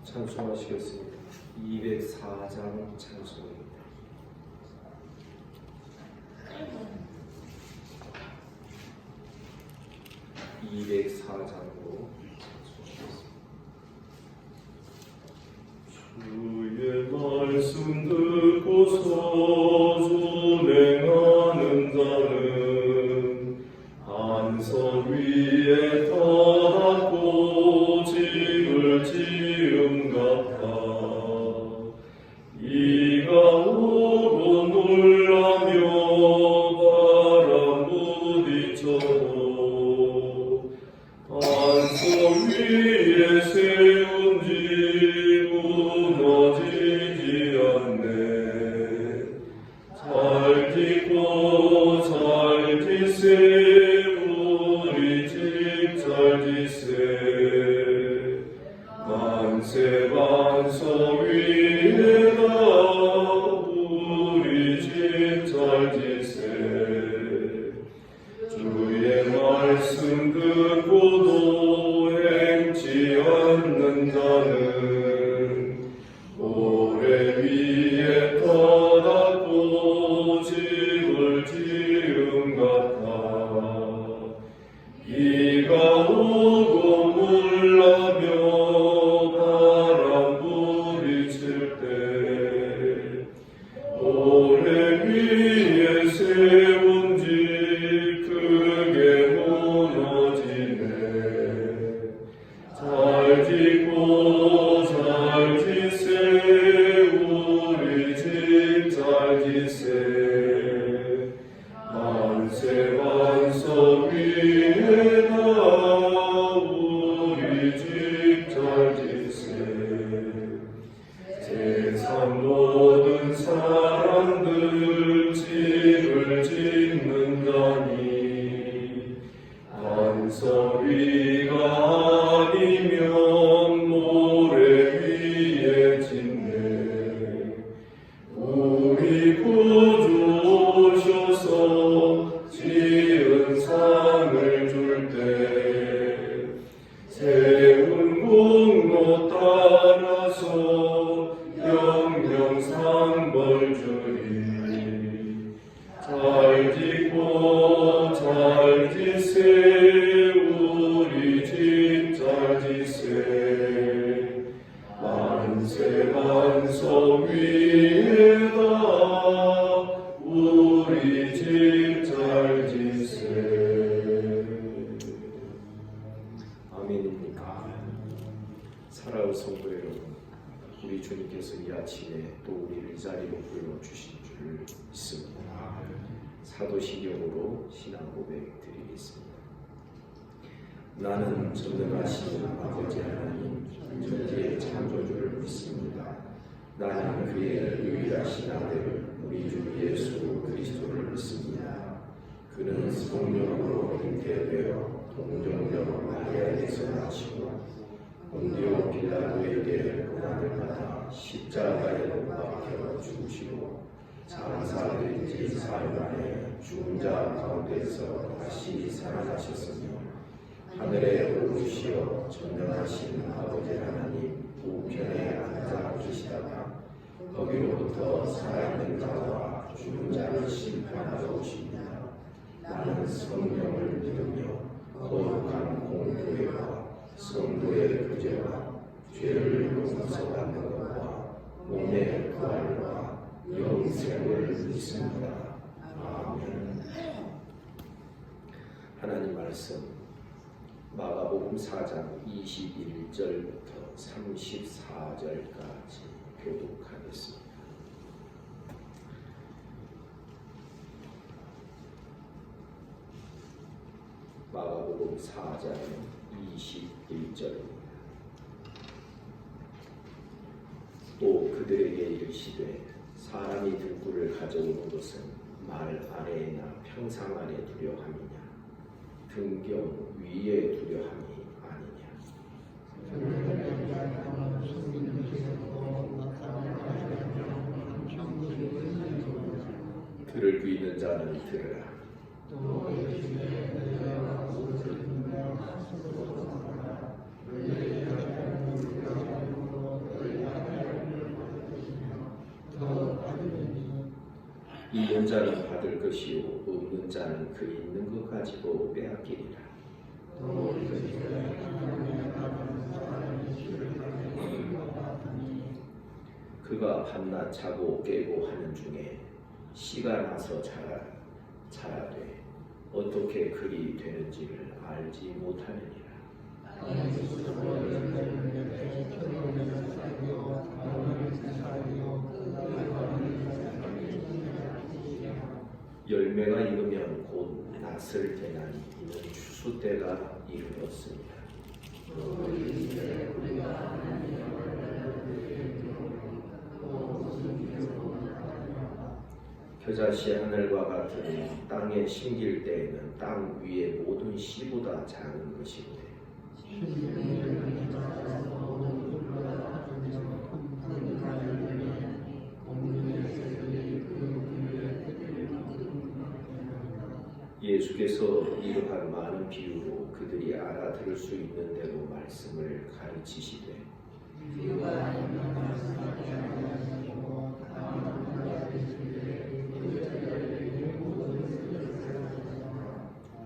찬송하시겠습니다. 204장 찬송입니다. 204장으로 주의 말씀 듣고서 준행하는 자는 안석 위에 터닫고 집을 지은 같아. 이가 오고 놀라며 바람 부딪혀도 안석 위에 세운 집 무너지지 않네. 잘 짓고 잘 짓세 우리 집 잘 짓세. 만세 반석 위에다 우리 집 잘 짓세. 주의 말씀 듣고도 행치 않는 자는 모래 위에 터닫고 집을 지은 같아. 비가 오고 물나며 바람 부딪힐 때 모래 위에 세운 집 크게 무너지네. 잘 짓고 잘 짓세 우리 집 잘 짓세. 만세 반석 위에다 우리 집 잘 짓세. 세상 모든 사람들 집을 짓는다니 반석 위가 아니면 모래 위에 짓네. 우리 구주 오셔서 지은 상을 줄 때 세운 공로 따라서 영영상벌 주리. 잘 짓고 잘 짓세 우리 집 잘 짓세. 만세 반석 위에다 우리 집 잘 짓세. 아멘입니까? 사랑하는 성도 여러분, 우리 주님께서 이 아침에 또 우리를 이 자리로 불러주신 줄 믿습니다. 사도신경으로 신앙 고백 드리겠습니다. 나는 전능하신 아버지 하나님 천지의 창조주를 믿습니다. 나는 그의 유일하신 아들 우리 주 예수 그리스도를 믿습니다. 그는 성령으로 잉태되어 동정녀 마리아에게서 나시고 본디오 빌라도에게 고난을 받아 십자가에 못 박혀 죽으시고 장사된 지 사흘 만에 죽은 자 가운데서 다시 살아나셨으며 하늘에 오르시어 전능하신 아버지 하나님 우편에 앉아 계시다가 거기로부터 살아있는 자와 죽은 자를 심판하러 오십니다. 나는 성령을 믿으며 거룩한 공교회와 성도의 구제와 죄를 용서받는 것과 몸의 부활과 영생을 믿습니다. 아멘. 하나님 말씀 마가복음 4장 21절부터 34절까지 교독하겠습니다. 마가복음 4장 21절입니다. 또 그들에게 이르시되 사람이 들꿀을 가져오는 것은 말 아래나 평상 아래 두려 함이냐 등경 위에 두려 함이 아니냐. 들을 귀 있는 자는 들으라. 있는 자는 받을 것이요 없는 자는 그 있는 것 가지고 빼앗기리라. 그가 밤낮 자고 깨고 하는 중에 씨가 나서 자라되 어떻게 그리 되는지를 알지 못하느니라. 열매가 익으면 곧 낫을 때나니 이는 추수 때가 이르렀습니다. 겨자씨 하늘과 같으니 땅에 심길 때에는 땅 위의 모든 씨보다 작은 것인데 예수께서 이러한 많은 비유로 그들이 알아들을 수 있는 대로 말씀을 가르치시되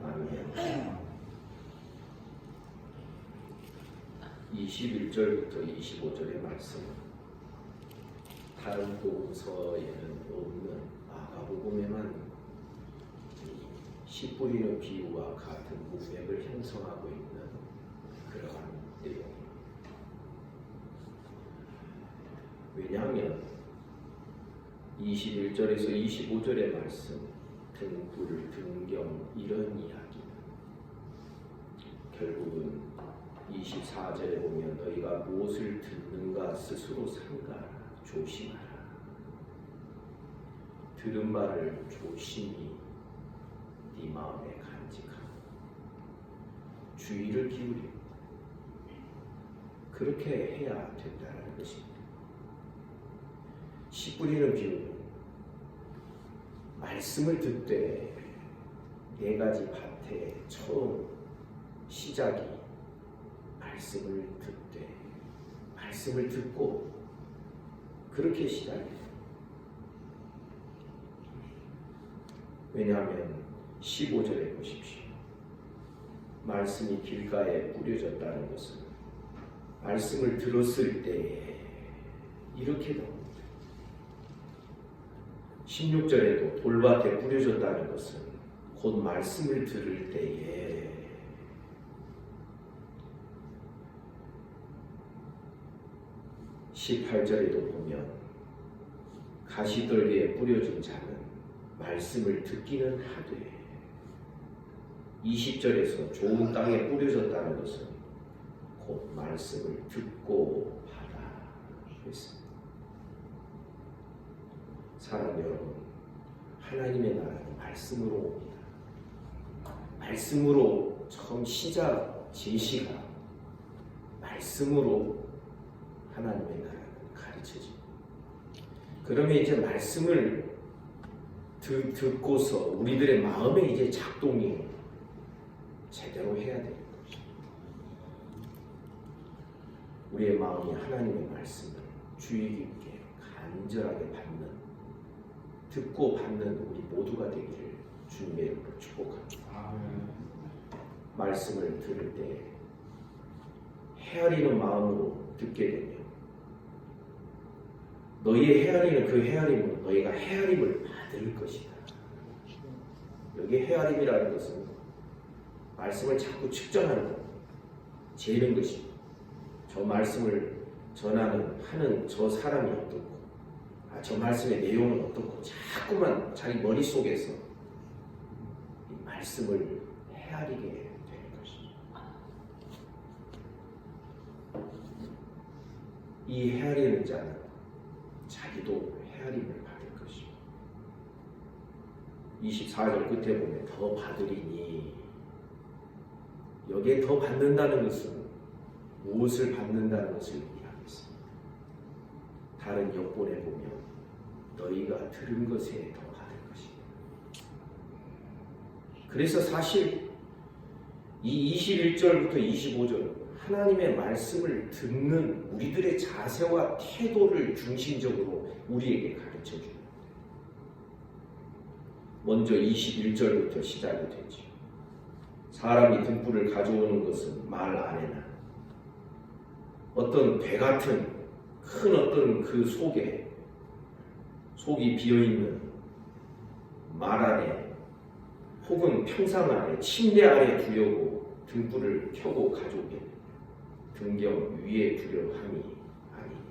아멘. 21절부터 25절의 말씀 다른 복음서에는 없는 마가복음에만 씨 뿌리는 비유와 같은 문맥을 형성하고 있는 그러한 내용입니다. 왜냐하면 21절에서 25절의 말씀 등불, 등경 이런 이야기는 결국은 24절에 보면 너희가 무엇을 듣는가 스스로 삼가라 조심하라 들은 바를 조심히 네 마음에 간직하고 주의를 기울이고 그렇게 해야 된다는 것입니다. 씨 뿌리는 비유는 말씀을 듣되 네 가지 밭의 처음 시작이 말씀을 듣고 그렇게 시작해요. 왜냐하면 15절에 보십시오. 말씀이 길가에 뿌려졌다는 것은 말씀을 들었을 때에 이렇게 나옵니다. 16절에도 돌밭에 뿌려졌다는 것은 곧 말씀을 들을 때에 18절에도 보면 가시떨기에 뿌려진 자는 말씀을 듣기는 하되 20절에서 좋은 땅에 뿌려졌다는 것은 곧 말씀을 듣고 하라 했습니다. 사랑 여러분, 하나님의 나라는 말씀으로 옵니다. 말씀으로 처음 시작, 제시가 말씀으로 하나님의 나라는 가르쳐집니다. 그러면 이제 말씀을 듣고서 우리들의 마음에 이제 작동이 제대로 해야 되는 것입니다. 우리의 마음이 하나님의 말씀을 주의 깊게 간절하게 받는 듣고 받는 우리 모두가 되기를 주님의 이름으로 축복합니다. 말씀을 들을 때 헤아리는 마음으로 듣게 되면 너희의 헤아리는 그 헤아림은 너희가 헤아림을 받을 것이다. 여기 헤아림이라는 것은 말씀을 자꾸 측정하는 것, 재는 것입니다. 저 말씀을 하는 저 사람이 어떻고 저 말씀의 내용은 어떻고 자꾸만 자기 머릿속에서 이 말씀을 헤아리게 되는 것입니다. 이 헤아리는 자는 자기도 헤아림을 받을 것입니다. 24절 끝에 보면 더 받으리니 여기에 더 받는다는 것은 무엇을 받는다는 것을 이야기했습니다. 다른 역본에 보면 너희가 들은 것에 더 받을 것입니다. 그래서 사실 이 21절부터 25절 하나님의 말씀을 듣는 우리들의 자세와 태도를 중심적으로 우리에게 가르쳐 줍니다. 먼저 21절부터 시작이 되죠. 사람이 등불을 가져오는 것은 말 안에나 어떤 배 같은 큰 어떤 그 속이 비어있는 말 안에 혹은 평상 안에 침대 안에 두려고 등불을 켜고 가져오게 등경 위에 두려 함이 아니냐.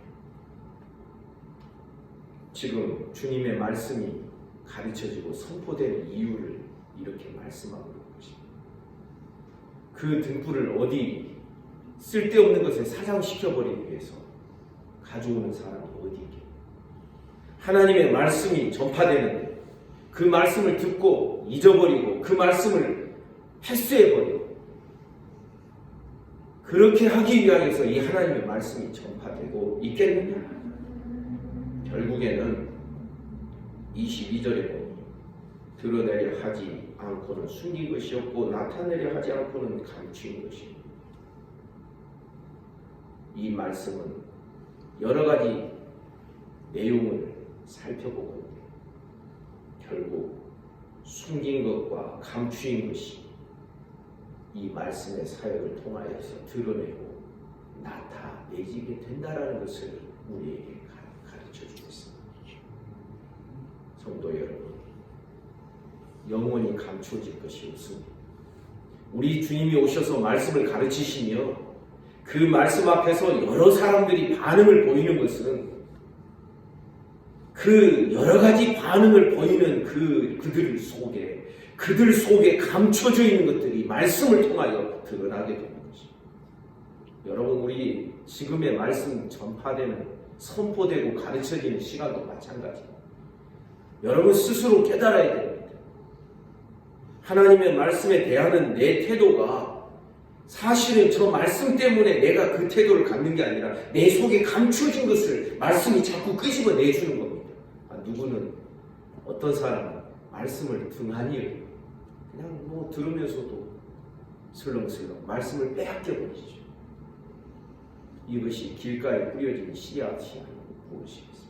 지금 주님의 말씀이 가르쳐지고 선포되는 이유를 이렇게 말씀하고 있는 것입니다. 그 등불을 어디 쓸데없는 것에 사장시켜버리기 위해서 가져오는 사람이 어디 있게. 하나님의 말씀이 전파되는데 그 말씀을 듣고 잊어버리고 그 말씀을 패스해버리고 그렇게 하기 위하여서 이 하나님의 말씀이 전파되고 있겠느냐? 결국에는 22절에 보니 드러내려 하지 않고는 숨긴 것이었고 나타내려 하지 않고는 감추인 것이었고 이 말씀은 여러 가지 내용을 살펴보고 결국 숨긴 것과 감추인 것이 이 말씀의 사역을 통하여서 드러내고 나타내지게 된다라는 것을 우리에게 가르쳐주고 있습니다. 성도 여러분, 영원히 감춰질 것이 없습니다. 우리 주님이 오셔서 말씀을 가르치시며 그 말씀 앞에서 여러 사람들이 반응을 보이는 것은 그 여러 가지 반응을 보이는 그들 속에 감춰져 있는 것들이 말씀을 통하여 드러나게 되는 것입니다. 여러분, 우리 지금의 말씀 전파되는 선포되고 가르쳐지는 시간도 마찬가지입니다. 여러분 스스로 깨달아야 됩니다. 하나님의 말씀에 대하는 내 태도가 사실은 저 말씀 때문에 내가 그 태도를 갖는 게 아니라 내 속에 감춰진 것을 말씀이 자꾸 끄집어내주는 겁니다. 누구는 어떤 사람은 말씀을 등한히 그냥 들으면서도 슬렁슬렁 말씀을 빼앗겨 버리죠. 이것이 길가에 뿌려진 씨앗이 아니고 무엇이겠습니까?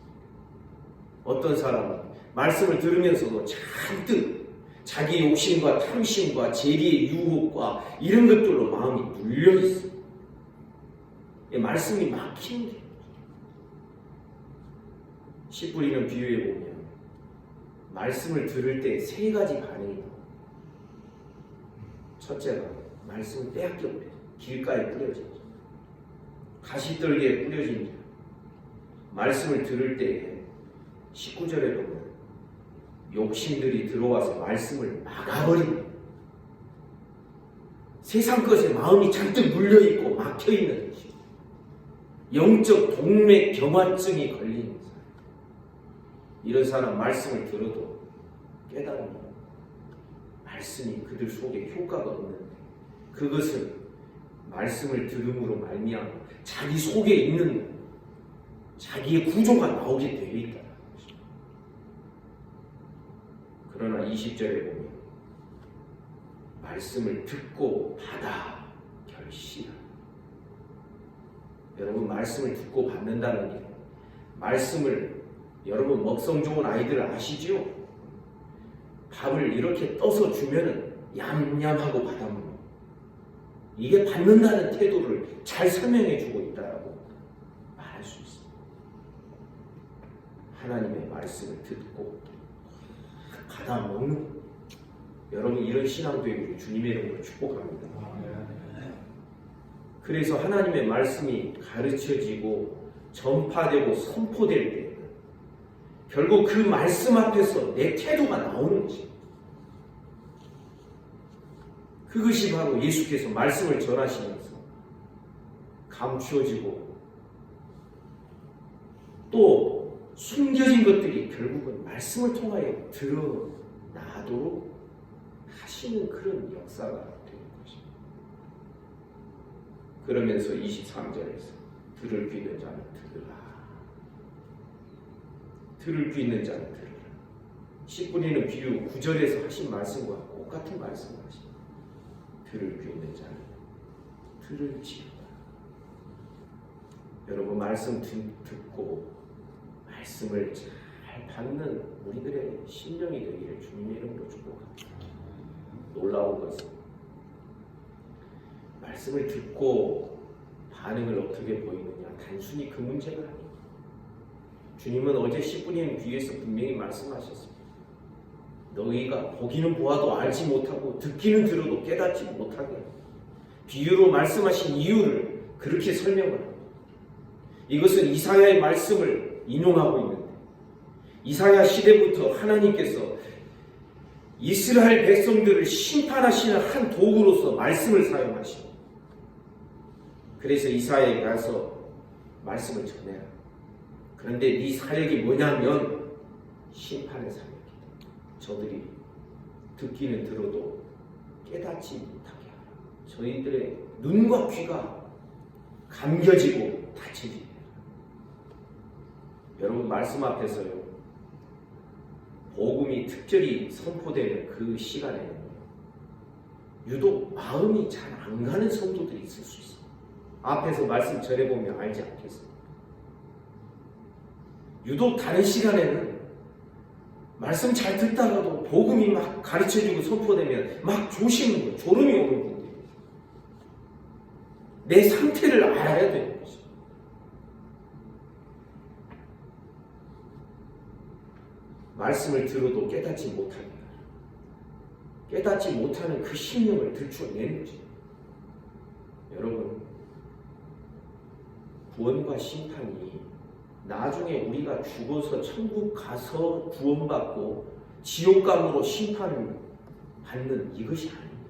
어떤 사람은 말씀을 들으면서도 잔뜩 자기 욕심과 탐심과 재리의 유혹과 이런 것들로 마음이 눌려있어요. 말씀이 막히는 게 씨 뿌리는 비유에 보면 말씀을 들을 때 세 가지 반응이 나와요. 첫째가 말씀을 빼앗겨버려요. 길가에 뿌려져요. 가시떨기에 뿌려진 말씀을 들을 때 19절에 보면 욕심들이 들어와서 말씀을 막아버립니다. 세상 것에 마음이 잔뜩 물려있고 막혀있는 것이죠. 영적 동맥 경화증이 걸리는 사람. 이런 사람 말씀을 들어도 깨달으면 말씀이 그들 속에 효과가 없는데 그것은 말씀을 들음으로 말미암아 자기 속에 있는 자기의 구조가 나오게 되어 있다. 그러나 20절에 보면 말씀을 듣고 받아 결실하라. 여러분, 말씀을 듣고 받는다는 게 말씀을 여러분 먹성 좋은 아이들 아시죠? 밥을 이렇게 떠서 주면은 얌얌하고 받아먹는 이게 받는다는 태도를 잘 설명해 주고 있다라고 말할 수 있습니다. 하나님의 말씀을 듣고 받아먹는 여러분 이런 신앙 되기를 주님의 이름으로 축복합니다. 그래서 하나님의 말씀이 가르쳐지고 전파되고 선포될 때 결국 그 말씀 앞에서 내 태도가 나오는 것입니다. 그것이 바로 예수께서 말씀을 전하시면서 감추어지고 또 숨겨진 것들이 결국은 말씀을 통하여 드러나도록 하시는 그런 역사가 되는 것입니다. 그러면서 23절에서 들을 귀 있는 자는 들으라. 들을 귀 있는 자는 들으라. 씨 뿌리는 비유 9절에서 하신 말씀과 똑같은 말씀을 하십니다. 들을 귀 있는 자는 들을지어다. 여러분 말씀 듣고 말씀을 잘 잘 받는 우리들의 심령이 되기를 주님의 이름으로 축복합니다. 놀라운 것은 말씀을 듣고 반응을 어떻게 보이느냐, 단순히 그 문제가 아닙니다. 주님은 어제 씨 뿌리는 귀에서 분명히 말씀하셨습니다. 너희가 보기는 보아도 알지 못하고 듣기는 들어도 깨닫지 못하게 비유로 말씀하신 이유를 그렇게 설명을 합니다. 이것은 이사야의 말씀을 인용하고 있는데, 이사야 시대부터 하나님께서 이스라엘 백성들을 심판하시는 한 도구로서 말씀을 사용하십니다. 그래서 이사야에 가서 말씀을 전해라. 그런데 네 사역이 뭐냐면 심판의 사역이다. 저들이 듣기는 들어도 깨닫지 못하게 하라. 저희들의 눈과 귀가 감겨지고 닫혀지게 해라. 여러분, 말씀 앞에서요, 복음이 특별히 선포되는 그 시간에는 유독 마음이 잘 안 가는 성도들이 있을 수 있어요. 앞에서 말씀 전해보면 알지 않겠습니까? 유독 다른 시간에는 말씀 잘 듣다가도 복음이 막 가르쳐주고 선포되면 막 조시는 거예요. 졸음이 오는 분들이. 내 상태를 알아야 되는 거죠. 말씀을 들어도 깨닫지 못하게 하라. 깨닫지 못하는 그 심령을 들춰내는 거죠. 여러분, 구원과 심판이 나중에 우리가 죽어서 천국 가서 구원받고 지옥감으로 심판을 받는 이것이 아닙니다.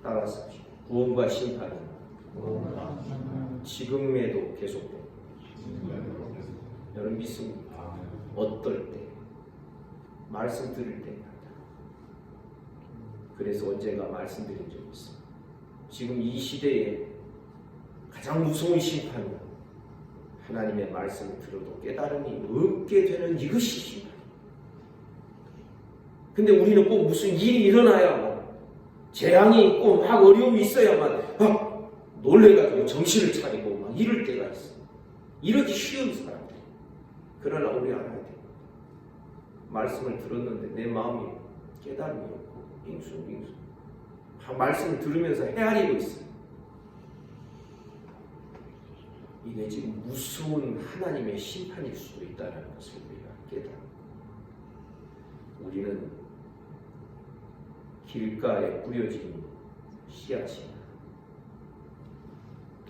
따라서 구원과 심판은 지금에도 계속됩니다. 여러분 믿습니까? 어떨 때? 말씀 들을 때마다. 그래서 언젠가 말씀드린 적이 있습니다. 지금 이 시대에 가장 무서운 심판은 하나님의 말씀을 들어도 깨달음이 없게 되는 이것이 심판입니다. 근데 우리는 꼭 무슨 일이 일어나야만, 재앙이 있고 막 어려움이 있어야만 막 놀래가지고 정신을 차리고 막 이럴 때가 있어요. 이러기 쉬운 사람들. 그러나 우리 알아야 돼요. 말씀을 들었는데 내 마음이 깨달음이 없고 빙숭빙숭 말씀을 들으면서 헤아리고 있어요. 이게 지금 무서운 하나님의 심판일 수도 있다는 것을 우리가 깨달아. 우리는 길가에 뿌려진 씨앗이나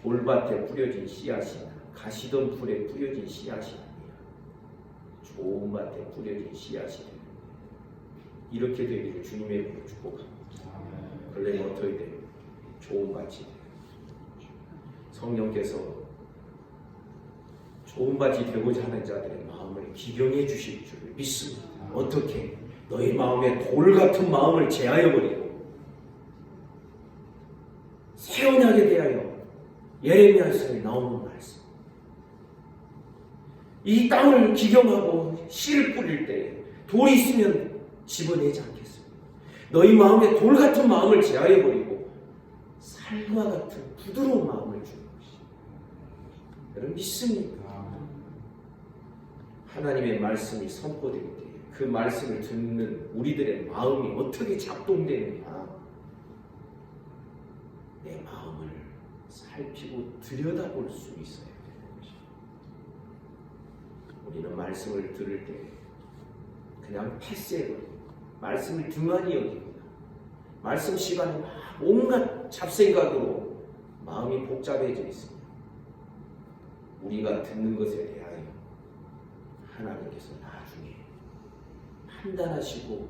돌밭에 뿌려진 씨앗이나 가시던 풀에 뿌려진 씨앗이 아니라 좋은 밭에 뿌려진 씨앗이 되는, 이렇게 되기를 주님의 이름으로 축복합니다. 그러려면 어떻게 돼요? 좋은 밭이 돼요. 성령께서 좋은 밭이 되고자 하는 자들의 마음을 기경해 주실 줄 믿습니다. 어떻게? 너희 마음에 돌 같은 마음을 제하여 버리고 새 언약에 대하여 예레미야서에 나오는 말씀. 이 땅을 기경하고 씨를 뿌릴 때 돌이 있으면 집어내지 않겠습니까? 너희 마음에 돌 같은 마음을 제하여 버리고 살과 같은 부드러운 마음을 주는 것입니다. 여러분 믿습니까? 하나님의 말씀이 선포될 때 그 말씀을 듣는 우리들의 마음이 어떻게 작동되느냐, 내 마음을 살피고 들여다볼 수 있어야 되는 것입니다. 우리는 말씀을 들을 때 그냥 패스해버립니다. 말씀을 등한히 여깁니다. 말씀 시간에 막 온갖 잡생각으로 마음이 복잡해져 있습니다. 우리가 듣는 것에 대하여 하나님께서 나중에 판단하시고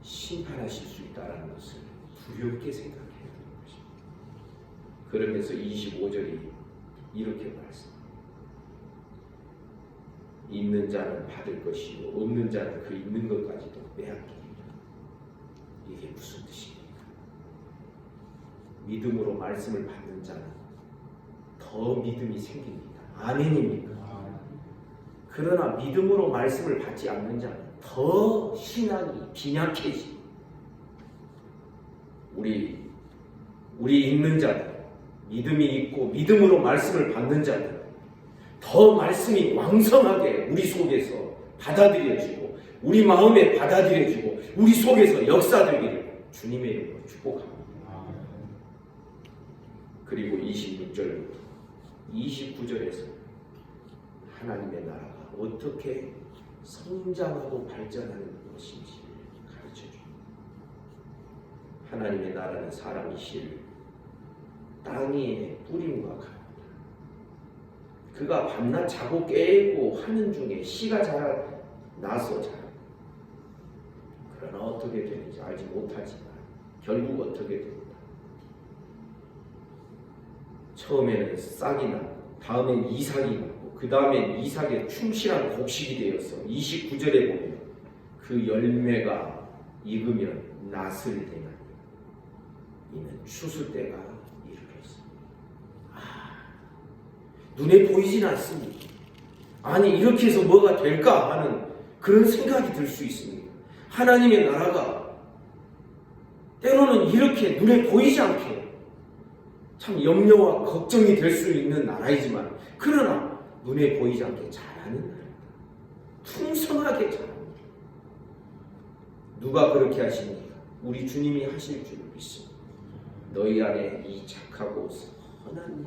심판하실 수 있다는 것을 두렵게 생각해야 되는 것입니다. 그러면서 25절이 이렇게 말씀합니다. 있는 자는 받을 것이요 없는 자는 그 있는 것까지도 빼앗기리라. 이게 무슨 뜻입니까? 믿음으로 말씀을 받는 자는 더 믿음이 생깁니다. 아멘입니까? 그러나 믿음으로 말씀을 받지 않는 자는 더 신앙이 빈약해지. 우리 있는 자들, 믿음이 있고 믿음으로 말씀을 받는 자들, 더 말씀이 왕성하게 우리 속에서 받아들여지고 우리 마음에 받아들여지고 우리 속에서 역사되기를 주님의 이름으로 축복합니다. 그리고 26절부터 29절에서 하나님의 나라가 어떻게 성장하고 발전하는 것인지 가르쳐줍니다. 하나님의 나라는 사람이 실 땅 위에 뿌림과 같다. 그가 밤낮 자고 깨고 하는 중에 씨가 나서 자라. 그러나 어떻게 되는지 알지 못하지만 결국 어떻게 된다. 처음에는 싹이 나고 다음엔 이삭이 나고 그 다음엔 이삭의 충실한 곡식이 되어서 29절에 보면 그 열매가 익으면 낫을 되나니 이는 추수 때가 이르렀습니다. 눈에 보이진 않습니다. 아니 이렇게 해서 뭐가 될까 하는 그런 생각이 들 수 있습니다. 하나님의 나라가 때로는 이렇게 눈에 보이지 않게 참 염려와 걱정이 될 수 있는 나라이지만 그러나 눈에 보이지 않게 잘하는 나라입니다. 풍성하게 잘합니다. 누가 그렇게 하십니까? 우리 주님이 하실 줄 믿습니다. 너희 안에 이 착하고 선한 일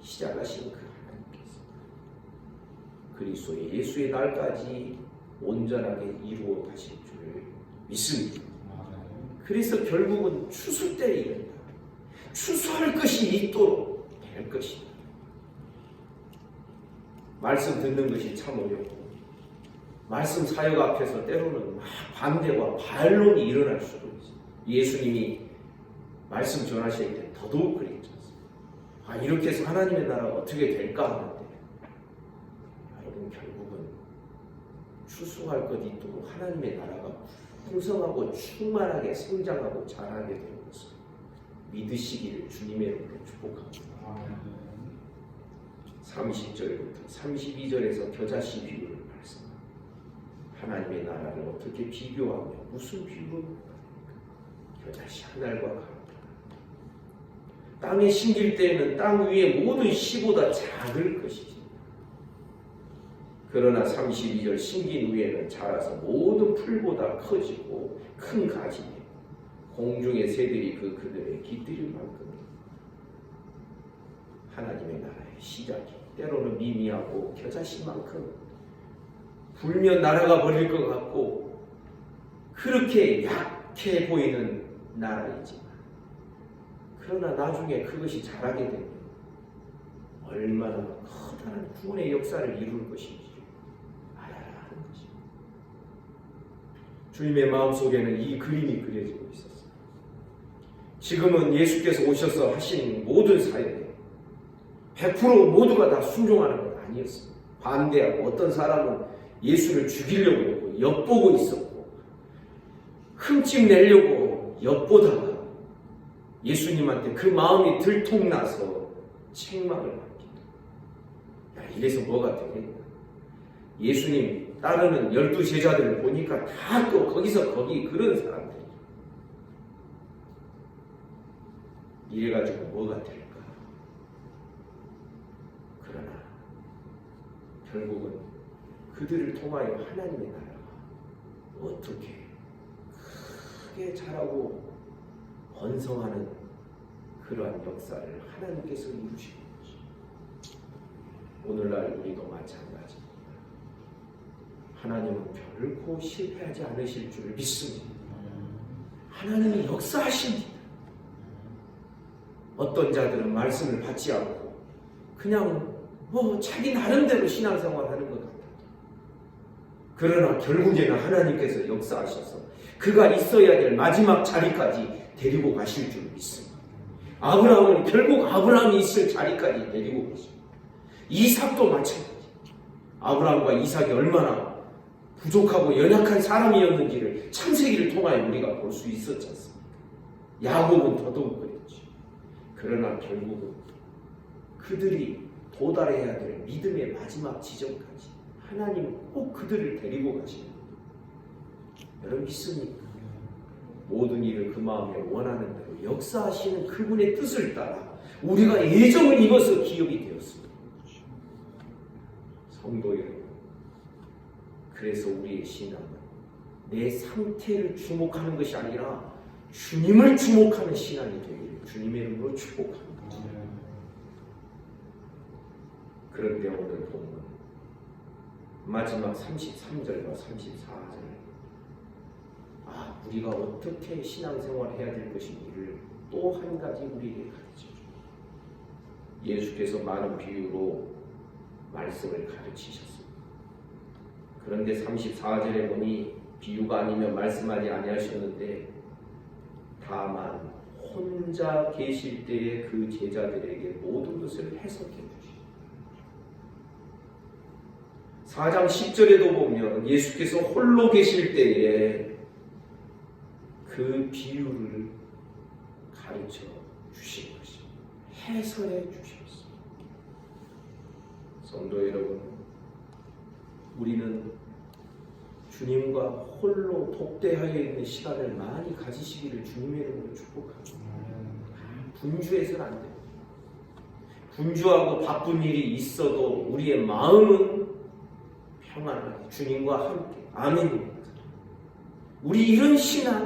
시작하신 그 하나님께서 그리스도 예수의 날까지 온전하게 이루어 가실 줄 믿습니다. 그래서 결국은 추수 때에 이른다. 추수할 것이 있도록 될 것이다. 말씀 듣는 것이 참 어렵고 말씀 사역 앞에서 때로는 막 반대와 반론이 일어날 수도 있어요. 예수님이 말씀 전하실 때 더더욱 그랬지 않습니까? 이렇게 해서 하나님의 나라가 어떻게 될까 하는데 여러분 결국은 추수할 것 있도록 하나님의 나라가 풍성하고 충만하게 성장하고 자라게 되는 것을 믿으시기를 주님의 이름으로 축복합니다. 30절부터 32절에서 겨자씨 비유를 말씀합니다. 하나님의 나라를 어떻게 비교하며 무슨 비유를 겨자씨 하늘과 같다. 땅에 심길 때에는 땅 위의 모든 씨보다 작을 것이지. 그러나 32절 심긴 후에는 자라서 모든 풀보다 커지고 큰 가지 되고 공중의 새들이 그들의 깃들일 만큼 하나님의 나라의 시작이 때로는 미미하고 겨자씨만큼 불면 날아가 버릴 것 같고 그렇게 약해 보이는 나라이지만 그러나 나중에 그것이 자라게 되면 얼마나 커다란 구원의 역사를 이룰 것인지 알아야 하는 것입니다. 주님의 마음속에는 이 그림이 그려지고 있었어요. 지금은 예수께서 오셔서 하신 모든 사역에 100% 모두가 다 순종하는 건 아니었습니다. 반대하고 어떤 사람은 예수를 죽이려고 했고 엿보고 있었고 흠집 내려고 엿보다가 예수님한테 그 마음이 들통나서 책망을 받기도. 이래서 뭐가 되겠나? 예수님 따르는 12제자들을 보니까 다 또 거기서 거기 그런 사람들이. 이래가지고 뭐가 될까? 그러나 결국은 그들을 통하여 하나님의 나라가 어떻게 크게 자라고 번성하는 그러한 역사를 하나님께서 이루시는 것입니다. 오늘날 우리도 마찬가지입니다. 하나님은 결코 실패하지 않으실 줄 믿습니다. 하나님이 역사하십니다. 어떤 자들은 말씀을 받지 않고 그냥 자기 나름대로 신앙생활 하는 것 같아요. 그러나 결국에는 하나님께서 역사하셔서 그가 있어야 될 마지막 자리까지 데리고 가실 줄 믿습니다. 아브라함은 결국 아브라함이 있을 자리까지 데리고 가십니다. 이삭도 마찬가지. 아브라함과 이삭이 얼마나 부족하고 연약한 사람이었는지를 창세기를 통하여 우리가 볼 수 있었지 않습니까? 야곱은 더더욱 그랬죠. 그러나 결국은 그들이 도달해야 될 믿음의 마지막 지점까지 하나님은 꼭 그들을 데리고 가시는 거예요. 여러분 믿습니까? 모든 일을 그 마음에 원하는 대로 역사하시는 그분의 뜻을 따라 우리가 예정을 입어서 기업이 되었습니다. 성도 여러분, 그래서 우리의 신앙은 내 상태를 주목하는 것이 아니라 주님을 주목하는 신앙이 되기를 주님의 이름으로 축복합니다. 그런데 오늘 본문 마지막 33절과 34절 우리가 어떻게 신앙생활을 해야 될 것인지를 또 한 가지 우리에게 가르쳐줍니다. 예수께서 많은 비유로 말씀을 가르치셨습니다. 그런데 34절에 보니 비유가 아니면 말씀하지 아니하셨는데 다만 혼자 계실 때에 그 제자들에게 모든 것을 해석해 주십니다. 4장 10절에도 보면 예수께서 홀로 계실 때에 그 비유를 가르쳐 주신 것입니다. 해설해 주셨습니다. 성도 여러분, 우리는 주님과 홀로 독대하여 있는 시간을 많이 가지시기를 주님의 이름으로 축복합니다. 분주해서는 안 돼요. 분주하고 바쁜 일이 있어도 우리의 마음은 평안하게 주님과 함께. 아멘입니다. 우리 이런 신앙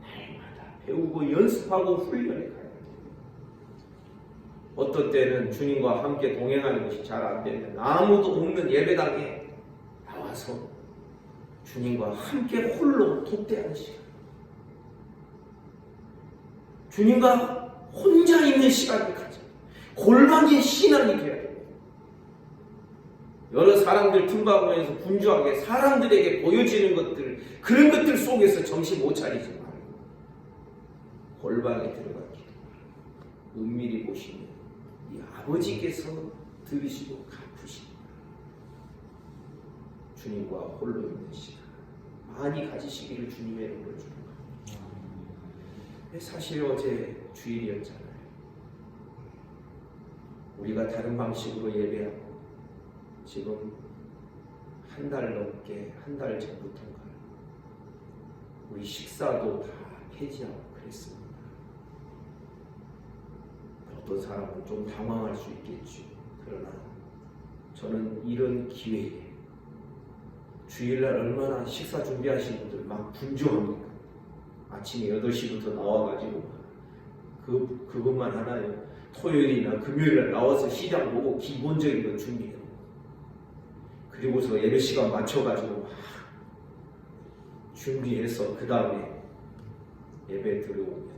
날마다 배우고 연습하고 훈련해 가야 돼요. 어떤 때는 주님과 함께 동행하는 것이 잘 안 되면 아무도 없는 예배당에 나와서 주님과 함께 홀로 독대하는 시간, 주님과 혼자 있는 시간을 가져 골방의 신앙이 되어야 됩니다. 여러 사람들 틈바구니에서 분주하게 사람들에게 보여지는 것들, 그런 것들 속에서 정신 못 차리지 말고 골방에 들어가 기도하라. 은밀히 보시면 이 아버지께서 들으시고 갚으십니다. 주님과 홀로 있는 시간 많이 가지시기를 주님의 이름으로 축복합니다. 사실 어제 주일이었잖아요. 우리가 다른 방식으로 예배하고 지금 한 달 넘게, 한 달 전부터인가 우리 식사도 다 폐지하고 그랬습니다. 어떤 사람은 좀 당황할 수 있겠죠. 그러나 저는 이런 기회에 주일날 얼마나 식사 준비하시는 분들 막 분주합니까? 아침에 8시부터 나와가지고 그것만 하나요. 토요일이나 금요일날 나와서 시장 보고 기본적인 거 준비해요. 그리고서 예배 시간 맞춰가지고 막 준비해서 그 다음에 예배 들어오면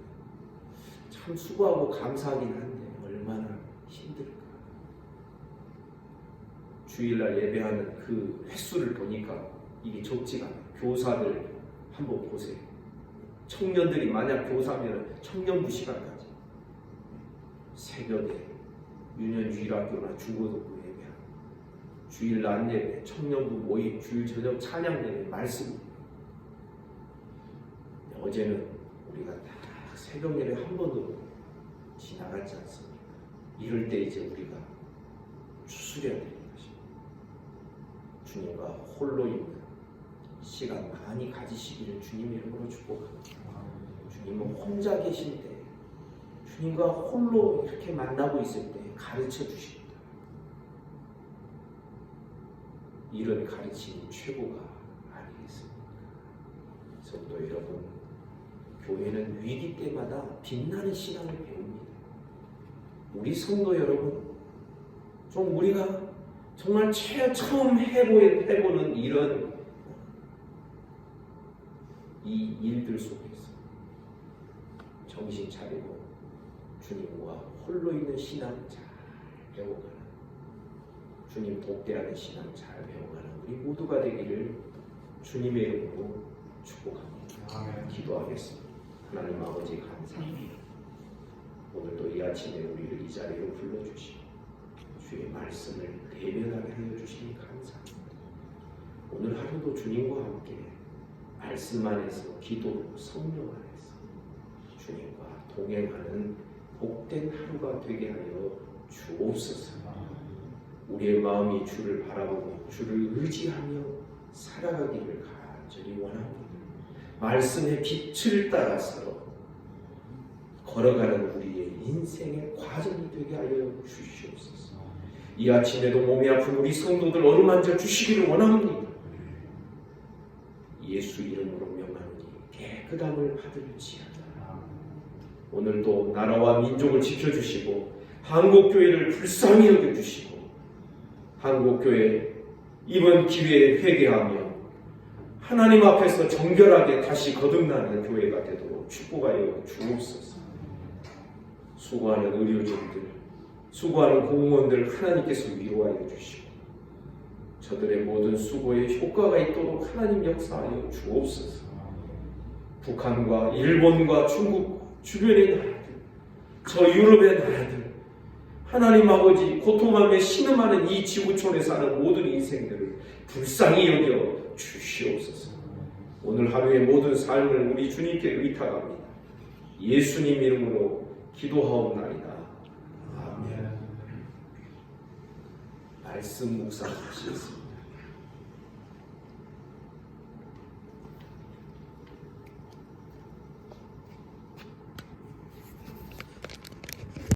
참 수고하고 감사하긴 한데 얼마나 힘들까. 주일날 예배하는 그 횟수를 보니까 이게 적지가 않아요. 교사들 한번 보세요. 청년들이 만약 교사면 청년부 시간까지 새벽에 유년주일학교나 중고등부 예배하고 주일 낮 예배, 청년부 모임, 주일 저녁 찬양 예배, 말씀. 어제는 우리가 다 새벽 예배 한 번도 지나갔지 않습니까? 이럴 때 이제 우리가 추스려야 되는 것입니다. 주님과 홀로 있는 시간 많이 가지시기를 주님의 이름으로 축복합니다. 주님은 혼자 계실 때, 주님과 홀로 이렇게 만나고 있을 때 가르쳐 주십니다. 이런 가르침이 최고가 아니겠습니까? 성도 여러분, 교회는 위기 때마다 빛나는 신앙을 배웁니다. 우리 성도 여러분, 좀 우리가 정말 처음 해보는 이런 이 일들 속에서 정신 차리고 주님과 홀로 있는 신앙 잘 배워가는, 주님 독대하는 신앙 잘 배워가는 우리 모두가 되기를 주님의 이름으로 축복합니다. 아멘. 기도하겠습니다. 하나님 아버지 감사합니다. 오늘도 이 아침에 우리를 이 자리로 불러주시고 주의 말씀을 대변하게 하여 주시니 감사합니다. 오늘 하루도 주님과 함께 말씀 안에서 기도, 성령 안에서 주님과 동행하는 복된 하루가 되게 하여 주옵소서. 우리의 마음이 주를 바라보고 주를 의지하며 살아가기를 간절히 원합니다. 말씀의 빛을 따라서 걸어가는 우리의 인생의 과정이 되게 하여 주시옵소서. 이 아침에도 몸이 아픈 우리 성도들 어루만져 주시기를 원합니다. 예수 이름으로 명하노니 깨끗함을 받을지어다. 오늘도 나라와 민족을 지켜주시고 한국교회를 불쌍히 여겨주시고 한국교회 이번 기회에 회개하며 하나님 앞에서 정결하게 다시 거듭나는 교회가 되도록 축복하여 주옵소서. 수고하는 의료진들, 수고하는 공무원들 하나님께서 위로하여 주시고 저들의 모든 수고에 효과가 있도록 하나님 역사하여 주옵소서. 북한과 일본과 중국 주변의 나라들, 저 유럽의 나라들, 하나님 아버지 고통하며 신음하는 이 지구촌에 사는 모든 인생들을 불쌍히 여겨 주시옵소서. 오늘 하루의 모든 삶을 우리 주님께 의탁합니다. 예수님 이름으로 기도하옵나이다. 아멘. 말씀 묵상하시겠습니다.